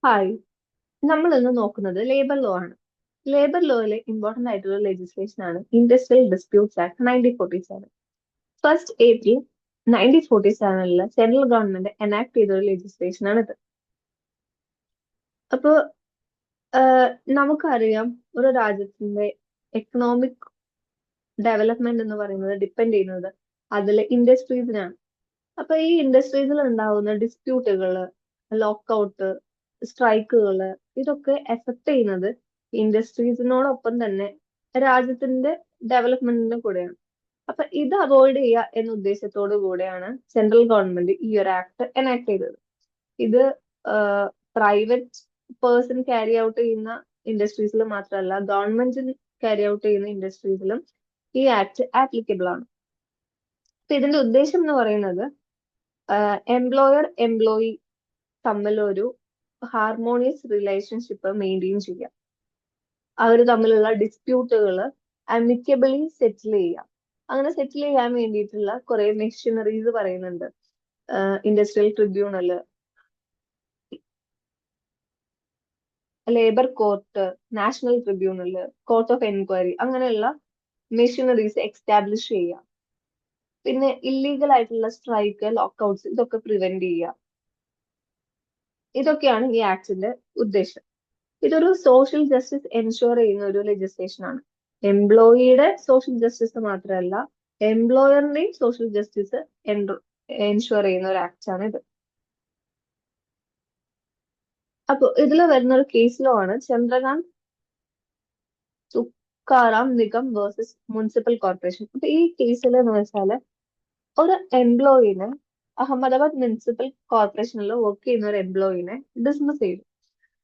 Hi. നമ്മൾ ഇന്ന് നോക്കുന്നത് ലേബർ ലോ ആണ്. ലേബർ ലോയിലെ ഇമ്പോർട്ടന്റ് ആയിട്ടുള്ള ലെജിസ്ലേഷൻ ആണ് industrial disputes act 1947. First April 1947 central government enact ചെയ്ത ഒരു ലെജിസ്ലേഷൻ ആണിത്. അപ്പൊ നമുക്കറിയാം, ഒരു രാജ്യത്തിന്റെ എക്കണോമിക് ഡെവലപ്മെന്റ് എന്ന് പറയുന്നത് ഡിപ്പെൻഡ് ചെയ്യുന്നത് അതിലെ ഇൻഡസ്ട്രീസിനാണ്. അപ്പൊ ഈ ഇൻഡസ്ട്രീസിൽ ഉണ്ടാവുന്ന ഡിസ്പ്യൂട്ടുകള്, ലോക്കൗട്ട്, സ്ട്രൈക്കുകള്, ഇതൊക്കെ എഫക്ട് ചെയ്യുന്നത് ഇൻഡസ്ട്രീസിനോടൊപ്പം തന്നെ രാജ്യത്തിന്റെ ഡെവലപ്മെന്റിന്റെ കൂടെയാണ്. അപ്പൊ ഇത് അവോയ്ഡ് ചെയ്യുക എന്ന ഉദ്ദേശത്തോടു കൂടെയാണ് സെൻട്രൽ ഗവൺമെന്റ് ഈ ഒരു ആക്ട് എനാക്ട് ചെയ്തത്. ഇത് പ്രൈവറ്റ് പേഴ്സൺ ക്യാരി ഔട്ട് ചെയ്യുന്ന ഇൻഡസ്ട്രീസിൽ മാത്രമല്ല, ഗവൺമെന്റ് ക്യാരി ഔട്ട് ചെയ്യുന്ന ഇൻഡസ്ട്രീസിലും ഈ ആക്ട് ആപ്ലിക്കബിൾ ആണ്. അപ്പൊ ഇതിന്റെ ഉദ്ദേശം എന്ന് പറയുന്നത് എംപ്ലോയർ എംപ്ലോയി തമ്മിൽ ഒരു ഹാർമോണിയസ് റിലേഷൻഷിപ്പ് മെയിൻറ്റെയിൻ ചെയ്യുക, അവർ തമ്മിലുള്ള ഡിസ്പ്യൂട്ടുകൾ അമിക്കബിളി സെറ്റിൽ ചെയ്യുക. അങ്ങനെ സെറ്റിൽ ചെയ്യാൻ വേണ്ടിയിട്ടുള്ള കുറെ മെഷീനറീസ് പറയുന്നുണ്ട്. Industrial tribunal, labour court, national tribunal, court of enquiry, അങ്ങനെയുള്ള മെഷീനറീസ് എക്സ്റ്റാബ്ലിഷ് ചെയ്യുക. പിന്നെ ഇല്ലീഗൽ ആയിട്ടുള്ള സ്ട്രൈക്ക്, ലോക്കൗട്ട്സ്, ഇതൊക്കെ പ്രിവെന്റ് ചെയ്യുക. ഇതൊക്കെയാണ് ഈ ആക്ടിന്റെ ഉദ്ദേശം. ഇതൊരു സോഷ്യൽ ജസ്റ്റിസ് എൻഷുർ ചെയ്യുന്ന ഒരു ലെജിസ്ലേഷൻ ആണ്. എംപ്ലോയിയുടെ സോഷ്യൽ ജസ്റ്റിസ് മാത്രമല്ല, എംപ്ലോയറിന്റെയും സോഷ്യൽ ജസ്റ്റിസ് എൻഷുർ ചെയ്യുന്ന ഒരു ആക്ട് ആണ് ഇത്. അപ്പൊ ഇതിൽ വരുന്ന ഒരു കേസ് ലോ ആണ് Chandrakant Tukaram Nigam versus municipal corporation. അപ്പൊ ഈ കേസിൽ എന്ന് വെച്ചാല്, ഒരു എംപ്ലോയിനെ, അഹമ്മദാബാദ് മുനിസിപ്പൽ കോർപ്പറേഷനിൽ വർക്ക് ചെയ്യുന്ന ഒരു എംപ്ലോയിനെ ഡിസ്മിസ് ചെയ്തു.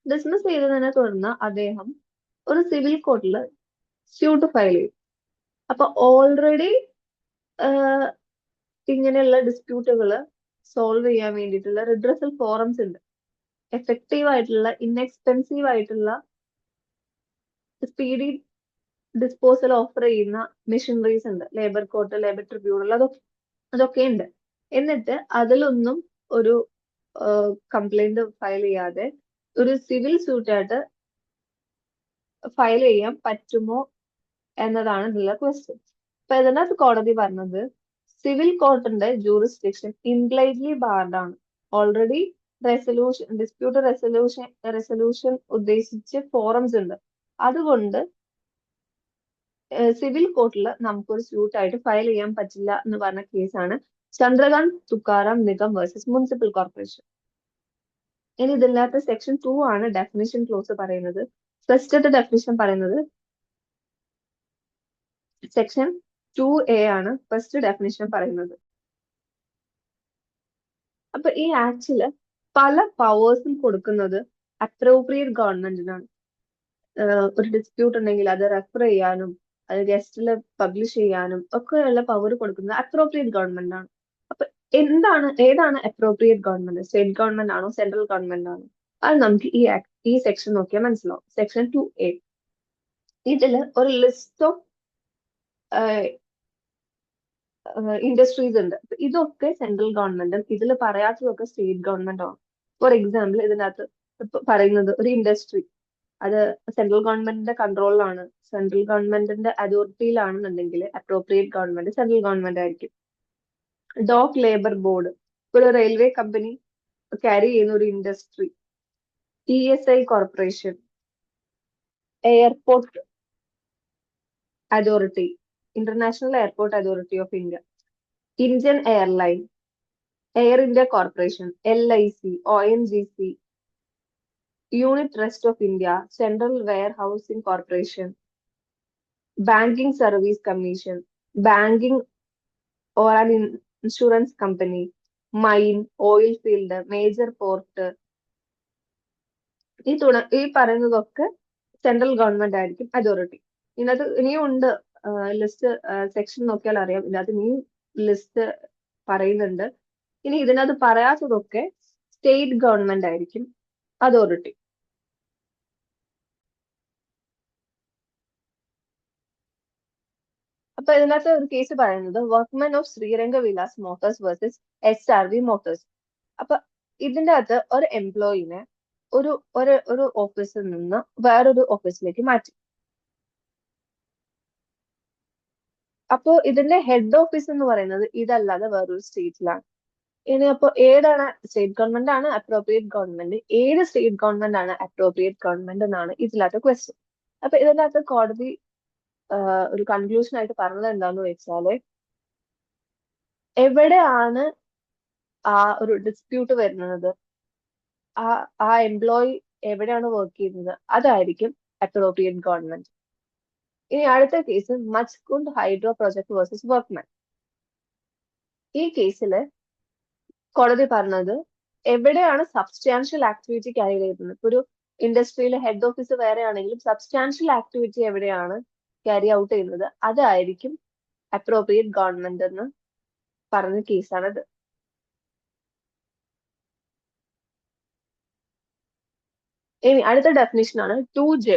ഡിസ്മിസ് ചെയ്തതിനെ തുടർന്ന് അദ്ദേഹം ഒരു സിവിൽ കോർട്ടിൽ സ്യൂട്ട് ഫയൽ ചെയ്തു. അപ്പൊ ഓൾറെഡി ഇങ്ങനെയുള്ള ഡിസ്പ്യൂട്ടുകൾ സോൾവ് ചെയ്യാൻ വേണ്ടിയിട്ടുള്ള റിഡ്രസൽ ഫോറംസ് ഉണ്ട്. എഫക്റ്റീവ് ആയിട്ടുള്ള, ഇൻഎക്സ്പെൻസീവ് ആയിട്ടുള്ള, സ്പീഡി ഡിസ്പോസൽ ഓഫർ ചെയ്യുന്ന മെഷീനറീസ് ഉണ്ട്. ലേബർ കോർട്ട്, ലേബർ ട്രിബ്യൂണൽ, അതൊക്കെ ഉണ്ട്. എന്നിട്ട് അതിലൊന്നും ഒരു കംപ്ലൈന്റ് ഫയൽ ചെയ്യാതെ ഒരു സിവിൽ സ്യൂട്ടായിട്ട് ഫയൽ ചെയ്യാൻ പറ്റുമോ എന്നതാണ് ഇതിലുള്ള ക്വസ്റ്റ്യൻ. അപ്പൊ ഇതിനകത്ത് കോടതി പറഞ്ഞത്, സിവിൽ കോർട്ടിന്റെ ജൂറിസ്ഡിക്ഷൻ ഇംപ്ലൈറ്റ്ലി ബാർഡ് ആണ്. ഓൾറെഡി ഡിസ്പ്യൂട്ട് റെസൊല്യൂഷൻ ഉദ്ദേശിച്ച് ഫോറംസ് ഉണ്ട്. അതുകൊണ്ട് സിവിൽ കോർട്ടിൽ നമുക്കൊരു സ്യൂട്ട് ആയിട്ട് ഫയൽ ചെയ്യാൻ പറ്റില്ല എന്ന് പറഞ്ഞ കേസാണ് Chandrakant Tukaram Nigam versus municipal corporation. ഇനി ഇതിനകത്ത് സെക്ഷൻ 2 ആണ് ഡെഫിനിഷൻ ക്ലോസ് പറയുന്നത്. ഫസ്റ്റത്തെ ഡെഫിനിഷൻ പറയുന്നത് സെക്ഷൻ 2A ആണ് ഫസ്റ്റ് ഡെഫിനിഷൻ പറയുന്നത്. അപ്പൊ ഈ ആക്ടില് പല പവേഴ്സും കൊടുക്കുന്നത് അപ്രോപ്രിയേറ്റ് ഗവൺമെന്റിനാണ്. ഒരു ഡിസ്പ്യൂട്ട് ഉണ്ടെങ്കിൽ അത് റെഫർ ചെയ്യാനും അത് ഗസ്റ്റിൽ പബ്ലിഷ് ചെയ്യാനും ഒക്കെയുള്ള പവർ കൊടുക്കുന്നത് അപ്രോപ്രിയേറ്റ് ഗവൺമെന്റ് ആണ്. അപ്പൊ ഏതാണ് അപ്രോപ്രിയേറ്റ് ഗവൺമെന്റ്? സ്റ്റേറ്റ് ഗവൺമെന്റ് ആണോ, സെൻട്രൽ ഗവൺമെന്റ് ആണോ? അത് നമുക്ക് ഈ സെക്ഷൻ നോക്കിയാൽ മനസ്സിലാവും. സെക്ഷൻ 2A, ഇതില് ഒരു ലിസ്റ്റ് ഓഫ് ഇൻഡസ്ട്രീസ് ഉണ്ട്. ഇതൊക്കെ സെൻട്രൽ ഗവൺമെന്റും ഇതിൽ പറയാത്തതൊക്കെ സ്റ്റേറ്റ് ഗവൺമെന്റും ആണ്. ഫോർ എക്സാമ്പിൾ, ഇതിനകത്ത് പറയുന്നത് ഒരു ഇൻഡസ്ട്രി അത് സെൻട്രൽ ഗവൺമെന്റിന്റെ കൺട്രോളിലാണ്, സെൻട്രൽ ഗവൺമെന്റിന്റെ അതോറിറ്റിയിലാണെന്നുണ്ടെങ്കിൽ അപ്രോപ്രിയേറ്റ് ഗവൺമെന്റ് സെൻട്രൽ ഗവൺമെന്റ് ആയിരിക്കും. ഡോക്ക് ലേബർ ബോർഡ്, ഒരു റെയിൽവേ കമ്പനി ക്യാരി ചെയ്യുന്ന ഒരു industry, ESI corporation, airport authority, international airport authority of India, Indian airline, air India corporation, LIC, ONGC, unit trust of India, central warehousing corporation, banking service commission, banking or an insurance company, mine, oil field, major port, ഈ പറയുന്നതൊക്കെ central government ആയിരിക്കും authority. ഇതിനകത്ത് ഇനിയും ഉണ്ട് list. Section നോക്കിയാൽ അറിയാം, ഇതിനകത്ത് ഇനിയും ലിസ്റ്റ് പറയുന്നുണ്ട്. ഇനി ഇതിനകത്ത് പറയാത്തതൊക്കെ സ്റ്റേറ്റ് ഗവൺമെന്റ് ആയിരിക്കും അതോറിറ്റി. അപ്പൊ ഇതിനകത്ത് ഒരു കേസ് പറയുന്നത് workmen of Sreeranga Vilas Motors versus SRV Motors. അപ്പൊ ഇതിന്റെ അകത്ത് ഒരു എംപ്ലോയിനെ ഒരു ഓഫീസിൽ നിന്ന് വേറൊരു ഓഫീസിലേക്ക് മാറ്റി. അപ്പോ ഇതിന്റെ ഹെഡ് ഓഫീസ് എന്ന് പറയുന്നത് ഇതല്ലാതെ വേറൊരു സ്റ്റേറ്റിലാണ്. ഇനി അപ്പോ ഏതാണ് സ്റ്റേറ്റ് ഗവൺമെന്റ് ആണ് അപ്രോപ്രിയേറ്റ് ഗവൺമെന്റ്, ഏത് സ്റ്റേറ്റ് ഗവൺമെന്റ് ആണ് അപ്രോപ്രിയേറ്റ് ഗവൺമെന്റ് എന്നാണ് ഇതിലകത്ത് ക്വസ്റ്റ്യൻ. അപ്പൊ ഇതിനകത്ത് കോടതി ഒരു കൺക്ലൂഷൻ ആയിട്ട് പറഞ്ഞത് എന്താന്ന് വെച്ചാല്, എവിടെയാണ് ആ ഒരു ഡിസ്പ്യൂട്ട് വരുന്നത്, ആ ആ എംപ്ലോയി എവിടെയാണ് വർക്ക് ചെയ്യുന്നത്, അതായിരിക്കും അപ്രോപ്രിയേറ്റ് ഗവൺമെന്റ്. ഇനി അടുത്ത case Machkund hydro project versus workman. ഈ കേസിൽ കോടതി പറഞ്ഞത്, എവിടെയാണ് സബ്സ്റ്റാൻഷ്യൽ ആക്ടിവിറ്റി ക്യാരി ചെയ്യുന്നത്, ഇപ്പൊ ഒരു ഇൻഡസ്ട്രിയിലെ ഹെഡ് ഓഫീസ് വേറെ ആണെങ്കിലും സബ്സ്റ്റാൻഷ്യൽ ആക്ടിവിറ്റി എവിടെയാണ് ക്യാരി ഔട്ട് ചെയ്യുന്നത്, അതായിരിക്കും അപ്രോപ്രിയേറ്റ് ഗവൺമെന്റ് എന്ന് പറഞ്ഞ കേസാണിത്. ഇനി അടുത്ത ഡെഫിനിഷൻ ആണ് 2J.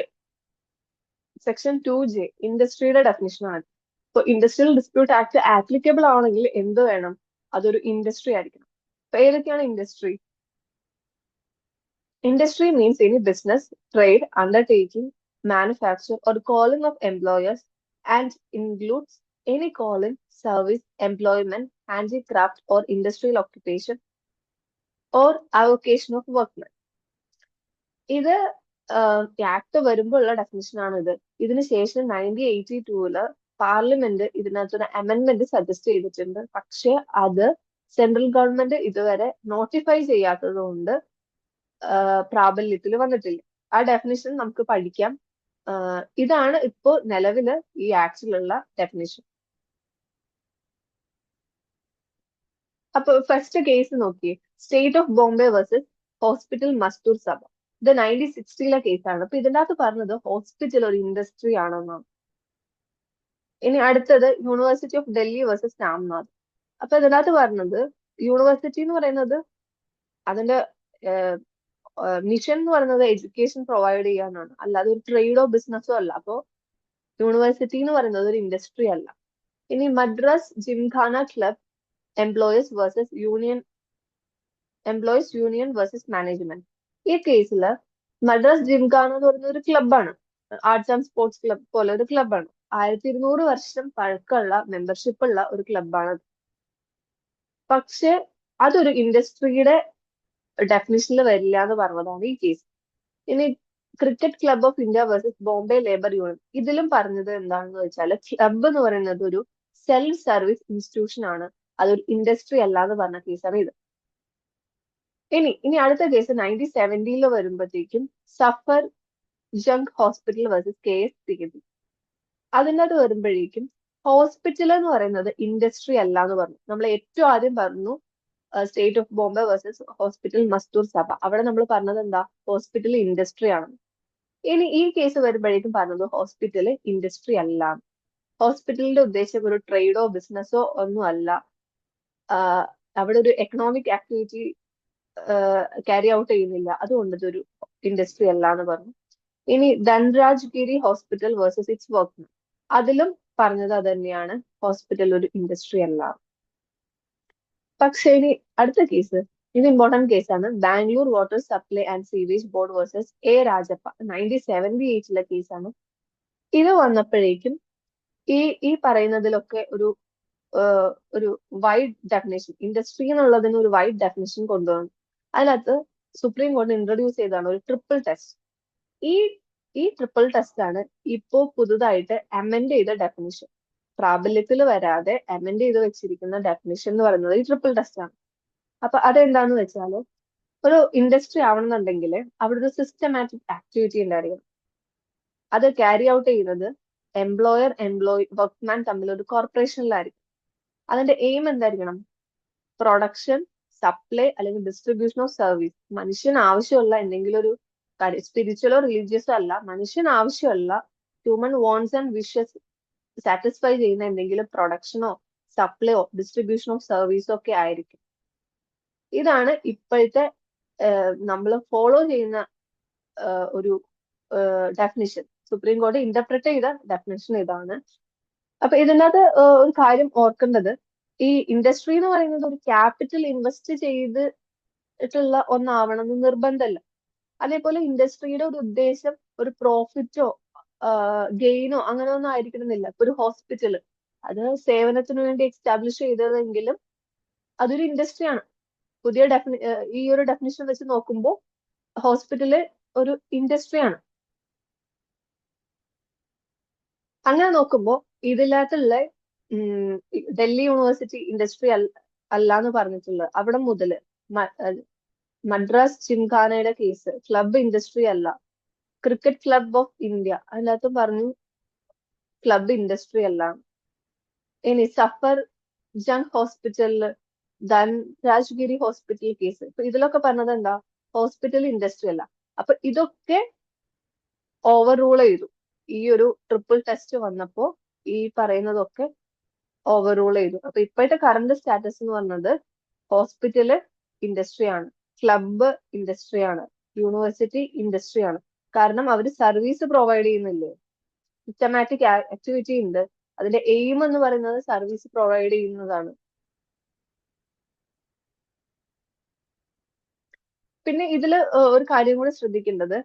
സെക്ഷൻ 2J ഇൻഡസ്ട്രിയുടെ ഡെഫിനിഷൻ ആണ്. ഇപ്പൊ ഇൻഡസ്ട്രിയൽ ഡിസ്പ്യൂട്ട് ആക്ട് ആപ്ലിക്കബിൾ ആവണമെങ്കിൽ എന്ത് വേണം, അതൊരു ഇൻഡസ്ട്രി ആയിരിക്കണം. അപ്പൊ ഏതൊക്കെയാണ് industry? Industry means any business, trade, undertaking, manufacture or calling of employers, and includes any calling, service, employment, handicraft or industrial occupation or avocation of workmen. ഇത് act വരുമ്പോൾ ഉള്ള ഡെഫിനിഷൻ ആണ് ഇത്. ഇതിനുശേഷം 1982 പാർലമെന്റ് ഇതിനകത്തൊരു അമെന്റ്മെന്റ് സജസ്റ്റ് ചെയ്തിട്ടുണ്ട്. പക്ഷെ അത് സെൻട്രൽ ഗവൺമെന്റ് ഇതുവരെ നോട്ടിഫൈ ചെയ്യാത്തത് കൊണ്ട് പ്രാബല്യത്തിൽ വന്നിട്ടില്ല. ആ ഡെഫിനിഷൻ നമുക്ക് പഠിക്കാം. ഇതാണ് ഇപ്പോ നിലവില് ഈ ആക്ടിലുള്ള ഡെഫിനിഷൻ. അപ്പൊ ഫസ്റ്റ് കേസ് നോക്കിയേ, state of Bombay versus hospital Mazdoor സഭ. ഇത് 1960 കേസാണ്. അപ്പൊ ഇതിനകത്ത് പറഞ്ഞത് ഹോസ്പിറ്റൽ ഒരു ഇൻഡസ്ട്രി ആണെന്നാണ്. ഇനി അടുത്തത് university of Delhi versus Ramnath. അപ്പൊ ഇതിനകത്ത് പറഞ്ഞത്, യൂണിവേഴ്സിറ്റി എന്ന് പറയുന്നത് അതിന്റെ മിഷൻ എന്ന് പറയുന്നത് എഡ്യൂക്കേഷൻ പ്രൊവൈഡ് ചെയ്യാനാണ്, അല്ലാതെ ഒരു ട്രേഡോ ബിസിനസ്സോ അല്ല. അപ്പോ യൂണിവേഴ്സിറ്റി എന്ന് പറയുന്നത് ഒരു ഇൻഡസ്ട്രി അല്ല. ഇനി Madras gymkhana club employees union versus management. ഈ കേസിൽ മദ്രാസ് ജിംഖാന എന്ന് പറയുന്ന ഒരു ക്ലബാണ്, ആർട്സ് ആൻഡ് സ്പോർട്സ് ക്ലബ് പോലെ ഒരു ക്ലബാണ്. 1200 വർഷം പഴക്കമുള്ള മെമ്പർഷിപ്പ് ഉള്ള ഒരു ക്ലബാണ്. പക്ഷെ അതൊരു ഇൻഡസ്ട്രിയുടെ ഡെഫിനിഷനിൽ വരില്ല എന്ന് പറഞ്ഞതാണ് ഈ കേസ്. ഇനി cricket club of India versus Bombay labour union. ഇതിലും പറഞ്ഞത് എന്താണെന്ന് വെച്ചാൽ, ക്ലബ് എന്ന് പറയുന്നത് ഒരു സെൽഫ് സർവീസ് ഇൻസ്റ്റിറ്റ്യൂഷൻ ആണ്, അതൊരു ഇൻഡസ്ട്രി അല്ല എന്ന് പറഞ്ഞ കേസാണ് ഇത്. ഇനി അടുത്ത കേസ് 1970 വരുമ്പോഴത്തേക്കും Safdar Jung hospital versus KS. അതിനകത്ത് വരുമ്പോഴേക്കും ഹോസ്പിറ്റൽ എന്ന് പറയുന്നത് ഇൻഡസ്ട്രി അല്ല എന്ന് പറഞ്ഞു. നമ്മൾ ഏറ്റവും ആദ്യം പറഞ്ഞു state of Bombay versus hospital Mazdoor സഭ. അവിടെ നമ്മൾ പറഞ്ഞത് എന്താ, ഹോസ്പിറ്റൽ ഇൻഡസ്ട്രി ആണ്. ഇനി ഈ കേസ് വരുമ്പോഴേക്കും പറഞ്ഞത് ഹോസ്പിറ്റൽ ഇൻഡസ്ട്രി അല്ല. ഹോസ്പിറ്റലിന്റെ ഉദ്ദേശം ഒരു ട്രേഡോ ബിസിനസ്സോ ഒന്നും അല്ല, അവിടെ ഒരു എക്കണോമിക് ആക്ടിവിറ്റി ക്യാരി ഔട്ട് ചെയ്യുന്നില്ല, അതുകൊണ്ട് ഇതൊരു ഇൻഡസ്ട്രി അല്ല എന്ന് പറഞ്ഞു. ഇനി ധൻരാജ്ഗിരി ഹോസ്പിറ്റൽ വേഴ്സസ് ഇറ്റ്സ് വർക്ക്മെൻ. അതിലും പറഞ്ഞത് അത് തന്നെയാണ്, ഹോസ്പിറ്റൽ ഒരു ഇൻഡസ്ട്രി അല്ല. പക്ഷേ ഇനി അടുത്ത കേസ്, ഇത് ഇമ്പോർട്ടന്റ് കേസാണ്, Bangalore water supply and sewage board versus A. Rajappa. 1978 കേസാണ്. ഇത് വന്നപ്പോഴേക്കും ഈ പറയുന്നതിലൊക്കെ ഒരു വൈഡ് ഡെഫിനേഷൻ, ഇൻഡസ്ട്രി എന്നുള്ളതിന് ഒരു വൈഡ് ഡെഫിനേഷൻ കൊണ്ടുവന്നു. അതിനകത്ത് സുപ്രീം കോടതി ഇൻട്രൊഡ്യൂസ് ചെയ്തതാണ് ഒരു ട്രിപ്പിൾ ടെസ്റ്റ്. ഈ ട്രിപ്പിൾ ടെസ്റ്റ് ആണ് ഇപ്പോ പുതുതായിട്ട് അമെൻഡ് ചെയ്ത ഡെഫിനിഷൻ. പ്രാബല്യത്തിൽ വരാതെ അമെൻഡ് ചെയ്ത് വെച്ചിരിക്കുന്ന ഡെഫിനിഷൻ എന്ന് പറയുന്നത് ഈ ട്രിപ്പിൾ ടെസ്റ്റ് ആണ്. അപ്പൊ അതെന്താന്ന് വെച്ചാല്, ഒരു ഇൻഡസ്ട്രി ആവണമെന്നുണ്ടെങ്കിൽ അവിടെ ഒരു സിസ്റ്റമാറ്റിക് ആക്ടിവിറ്റി ഉണ്ടായിരിക്കണം. അത് ക്യാരി ഔട്ട് ചെയ്യുന്നത് എംപ്ലോയി വർക്ക്മാൻ തമ്മിൽ ഒരു കോർപ്പറേഷനിലായിരിക്കും. അതിന്റെ എയിം എന്തായിരിക്കണം, പ്രൊഡക്ഷൻ, സപ്ലൈ അല്ലെങ്കിൽ ഡിസ്ട്രിബ്യൂഷൻ ഓഫ് സർവീസ്. മനുഷ്യന് ആവശ്യമുള്ള എന്തെങ്കിലും ഒരു കാര്യം, സ്പിരിച്വലോ റിലീജിയസോ അല്ല, മനുഷ്യന് ആവശ്യമുള്ള human wants and wishes satisfy ചെയ്യുന്ന എന്തെങ്കിലും പ്രൊഡക്ഷനോ സപ്ലൈയോ ഡിസ്ട്രിബ്യൂഷൻ ഓഫ് സർവീസോ ഒക്കെ ആയിരിക്കും. ഇതാണ് ഇപ്പോഴത്തെ നമ്മൾ ഫോളോ ചെയ്യുന്ന ഒരു ഡെഫിനിഷൻ. സുപ്രീം കോടതി ഇന്റർപ്രറ്റ് ചെയ്ത ഡെഫിനിഷൻ ഇതാണ്. അപ്പൊ ഇതിനകത്ത് ഒരു കാര്യം ഓർക്കേണ്ടത്, ഈ ഇൻഡസ്ട്രി എന്ന് പറയുന്നത് ഒരു ക്യാപിറ്റൽ ഇൻവെസ്റ്റ് ചെയ്തിട്ടുള്ള ഒന്നാവണമെന്ന് നിർബന്ധമല്ല. അതേപോലെ ഇൻഡസ്ട്രിയുടെ ഒരു ഉദ്ദേശം ഒരു പ്രോഫിറ്റോ ഗെയിനോ അങ്ങനെ ഒന്നും ആയിരിക്കണമെന്നില്ല. ഇപ്പൊ ഒരു ഹോസ്പിറ്റൽ അത് സേവനത്തിന് വേണ്ടി എസ്റ്റാബ്ലിഷ് ചെയ്തതെങ്കിലും അതൊരു ഇൻഡസ്ട്രിയാണ്. ഈ ഒരു ഡെഫിനിഷൻ വെച്ച് നോക്കുമ്പോൾ ഹോസ്പിറ്റല് ഒരു ഇൻഡസ്ട്രിയാണ്. അങ്ങനെ നോക്കുമ്പോൾ ഇതിനകത്തുള്ള ഡൽഹി യൂണിവേഴ്സിറ്റി ഇൻഡസ്ട്രി അല്ല എന്ന് പറഞ്ഞിട്ടുള്ളത് അവിടെ മുതല് മദ്രാസ് ജിംഖാനയുടെ കേസ് ക്ലബ് ഇൻഡസ്ട്രി അല്ല. ക്രിക്കറ്റ് ക്ലബ് ഓഫ് ഇന്ത്യ അതിനകത്ത് പറഞ്ഞു ക്ലബ് ഇൻഡസ്ട്രി അല്ല. ഇനി സഫർ ജംഗ് ഹോസ്പിറ്റലില് രാജ്ഗിരി ഹോസ്പിറ്റൽ കേസ് ഇപ്പൊ ഇതിലൊക്കെ പറഞ്ഞത് എന്താ ഹോസ്പിറ്റൽ ഇൻഡസ്ട്രി അല്ല. അപ്പൊ ഇതൊക്കെ ഓവർ റൂൾ ചെയ്തു. ഈ ഒരു ട്രിപ്പിൾ ടെസ്റ്റ് വന്നപ്പോ ഈ പറയുന്നതൊക്കെ ഓവർ റൂൾ ചെയ്തു. അപ്പൊ ഇപ്പോഴത്തെ കറണ്ട് സ്റ്റാറ്റസ് എന്ന് പറഞ്ഞത് ഹോസ്പിറ്റല് ഇൻഡസ്ട്രി ആണ്, ക്ലബ് ഇൻഡസ്ട്രി ആണ്, യൂണിവേഴ്സിറ്റി ഇൻഡസ്ട്രി ആണ്. കാരണം അവർ സർവീസ് പ്രൊവൈഡ് ചെയ്യുന്നില്ലേ, സിസ്റ്റമാറ്റിക് ആക്ടിവിറ്റി ഉണ്ട്. അതിന്റെ എയിം എന്ന് പറയുന്നത് സർവീസ് പ്രൊവൈഡ് ചെയ്യുന്നതാണ്. പിന്നെ ഇതിൽ ഒരു കാര്യം കൂടി ശ്രദ്ധിക്കേണ്ടത്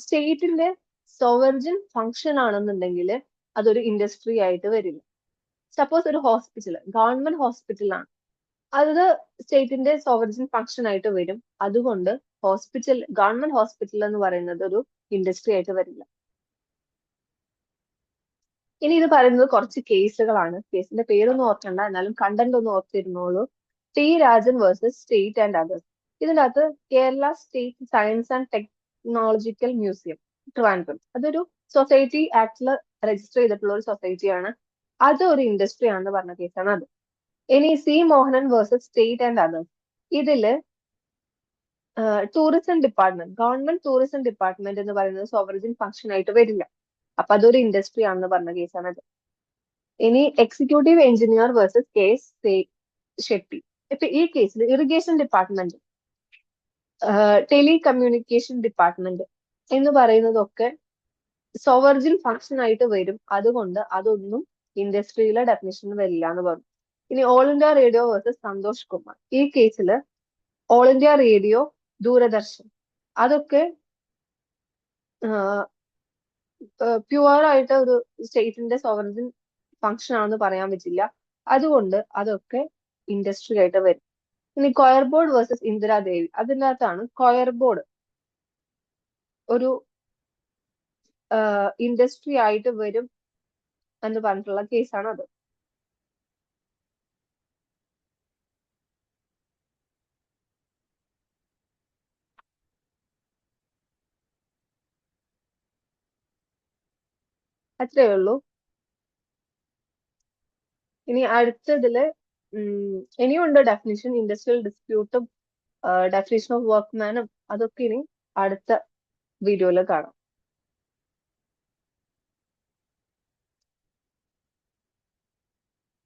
സ്റ്റേറ്റിന്റെ സോവർജിൻ ഫംഗ്ഷൻ ആണെന്നുണ്ടെങ്കിൽ അതൊരു ഇൻഡസ്ട്രി ആയിട്ട് വരില്ല. സപ്പോസ് ഒരു ഹോസ്പിറ്റൽ ഗവൺമെന്റ് ഹോസ്പിറ്റലാണ്, അത് സ്റ്റേറ്റിന്റെ സോവർജിൻ ഫംഗ്ഷൻ ആയിട്ട് വരും. അതുകൊണ്ട് ഗവൺമെന്റ് ഹോസ്പിറ്റൽ എന്ന് പറയുന്നത് ഒരു ഇൻഡസ്ട്രി ആയിട്ട് വരില്ല. ഇനി ഇത് പറയുന്നത് കുറച്ച് കേസുകളാണ്. കേസിന്റെ പേരൊന്നും ഓർക്കണ്ട, എന്നാലും കണ്ടന്റ് ഒന്ന് ഓർത്തിരുന്നോളൂ. T Rajan versus state and others. ഇതിനകത്ത് Kerala state science and technological museum Trivandrum, അതൊരു സൊസൈറ്റി ആക്ടിൽ രജിസ്റ്റർ ചെയ്തിട്ടുള്ള ഒരു സൊസൈറ്റിയാണ്. അത് ഒരു ഇൻഡസ്ട്രി ആണെന്ന് പറഞ്ഞ കേസാണ് അത്. ഇനി C Mohanan versus state and others. ഇതില് tourism department government tourism department എന്ന് പറയുന്നത് സോവറിജിൻ ഫംഗ്ഷൻ ആയിട്ട് വരില്ല. അപ്പൊ അതൊരു ഇൻഡസ്ട്രി ആണെന്ന് പറഞ്ഞ കേസാണ് അത്. ഇനി executive engineer versus K S Shetty. ഇപ്പൊ ഈ കേസിൽ ഇറിഗേഷൻ ഡിപ്പാർട്ട്മെന്റ് ടെലികമ്മ്യൂണിക്കേഷൻ ഡിപ്പാർട്ട്മെന്റ് എന്ന് പറയുന്നതൊക്കെ സോവർജിൻ ഫംഗ്ഷൻ ആയിട്ട് വരും. അതുകൊണ്ട് അതൊന്നും ഇൻഡസ്ട്രിയിലെ ഡെഫിനിഷൻ വരില്ല എന്ന് പറഞ്ഞു. ഇനി All India Radio versus Santosh Kumar. ഈ കേസിൽ ഓൾ ഇന്ത്യ റേഡിയോ, ദൂരദർശൻ അതൊക്കെ പ്യുവർ ആയിട്ട് ഒരു സ്റ്റേറ്റിന്റെ സോവറിൻ ഫംഗ്ഷൻ ആണെന്ന് പറയാൻ പറ്റില്ല. അതുകൊണ്ട് അതൊക്കെ ഇൻഡസ്ട്രി ആയിട്ട് വരും. ഇനി കൊയർ ബോർഡ് വേഴ്സസ് ഇന്ദിരാദേവി. അതിനകത്താണ് കൊയർ ബോർഡ് ഒരു ഇൻഡസ്ട്രി ആയിട്ട് വരും എന്ന് പറഞ്ഞിട്ടുള്ള കേസാണ് അത്. അത്രയേ ഉള്ളൂ. ഇനി അടുത്തതില് ഇനിയുണ്ട് ഡെഫിനിഷൻ, ഇൻഡസ്ട്രിയൽ ഡിസ്പ്യൂട്ടും ഡെഫിനിഷൻ ഓഫ് വർക്ക്മാനും. അതൊക്കെ ഇനി അടുത്ത വീഡിയോയിൽ കാണാം.